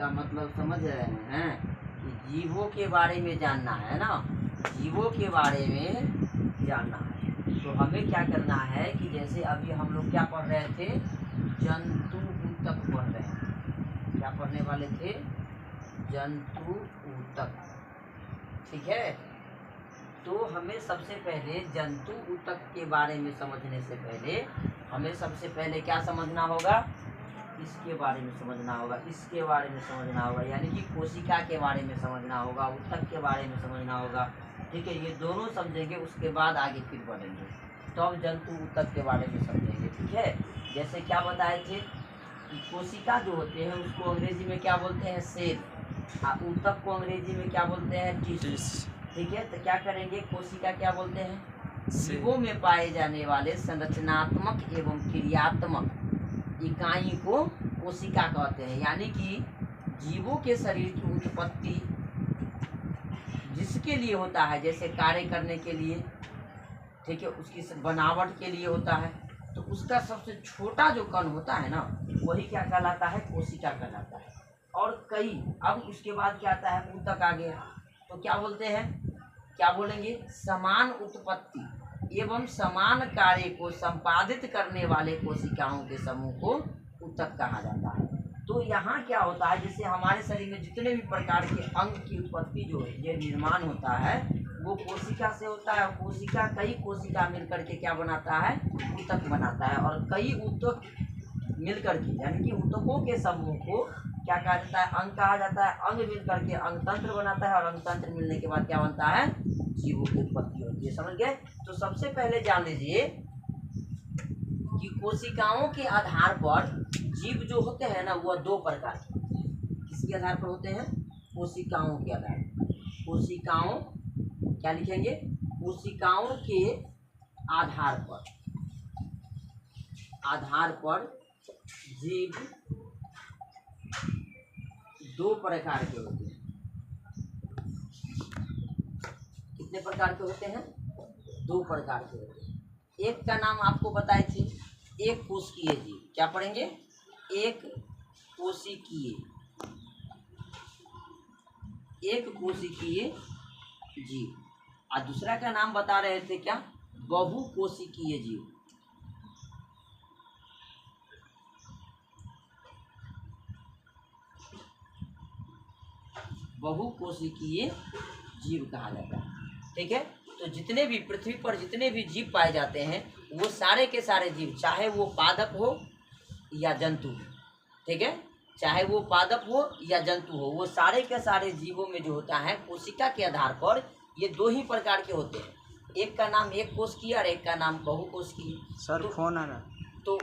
का मतलब समझ रहे हैं कि जीवों के बारे में जानना है ना, जीवों के बारे में जानना है। तो हमें क्या करना है कि जैसे अभी हम लोग क्या पढ़ रहे थे, जंतु ऊतक पढ़ रहे हैं। क्या पढ़ने वाले थे? जंतु ऊतक। ठीक है, तो हमें सबसे पहले जंतु ऊतक के बारे में समझने से पहले हमें सबसे पहले क्या समझना होगा? इसके बारे में समझना होगा, इसके बारे में समझना होगा, यानी कि कोशिका के बारे में समझना होगा, ऊतक के बारे में समझना होगा। ठीक है, ये दोनों समझेंगे, उसके बाद आगे फिर बढ़ेंगे, तो हम जंतु ऊतक के बारे में समझेंगे। ठीक है, जैसे क्या बताए थे कि कोशिका जो होते हैं उसको अंग्रेजी में क्या बोलते हैं? सेल। ऊतक को अंग्रेजी में क्या बोलते हैं? टिश्यू। ठीक है, तो क्या करेंगे? कोशिका क्या बोलते हैं? जीवों में पाए जाने वाले संरचनात्मक एवं क्रियात्मक इकाई को कोशिका कहते हैं। यानी कि जीवों के शरीर की उत्पत्ति जिसके लिए होता है, जैसे कार्य करने के लिए, ठीक है, उसकी बनावट के लिए होता है, तो उसका सबसे छोटा जो कण होता है ना, वही क्या कहलाता है? कोशिका कहलाता है। और कई, अब उसके बाद क्या आता है? ऊतक आ गया, तो क्या बोलते हैं? क्या बोलेंगे? समान उत्पत्ति एवं समान कार्य को संपादित करने वाले कोशिकाओं के समूह को ऊतक कहा जाता है। तो यहाँ क्या होता है, जैसे हमारे शरीर में जितने भी प्रकार के अंग की उत्पत्ति जो है, ये निर्माण होता है, वो कोशिका से होता है। कोशिका, कई कोशिका मिलकर के क्या बनाता है? ऊतक बनाता है। और कई ऊतक मिलकर के, यानी कि ऊतकों के समूह को क्या कहा जाता है? अंग कहा जाता है। अंग मिलकर के अंग तंत्र बनाता है, और अंग तंत्र मिलने के बाद क्या बनता है? जीवों की उत्पत्ति होती है। समझ गए? तो सबसे पहले जान लीजिए कि कोशिकाओं के आधार पर जीव जो होते हैं ना, वह दो प्रकार के। किसके आधार पर होते हैं? कोशिकाओं के आधार पर। कोशिकाओं, क्या लिखेंगे? कोशिकाओं के आधार पर जीव दो प्रकार के होते हैं। कितने प्रकार के होते हैं? दो प्रकार के होते हैं। एक का नाम आपको बताए थे, एक कोशिकीय जीव। क्या पढ़ेंगे? एक कोशिकीय जीव। और दूसरा का नाम बता रहे थे क्या? बहुकोशिकीय जीव। बहुकोशिकीय जीव कहा जाता है। ठीक है, तो जितने भी पृथ्वी पर जितने भी जीव पाए जाते हैं, वो सारे के सारे जीव, चाहे वो पादप हो या जंतु हो, ठीक है, चाहे वो पादप हो या जंतु हो, वो सारे के सारे जीवों में जो होता है, कोशिका के आधार पर ये दो ही प्रकार के होते हैं। एक का नाम एक कोशिकीय और एक का नाम बहुकोशिकीय। सर, फोन आ रहा। तो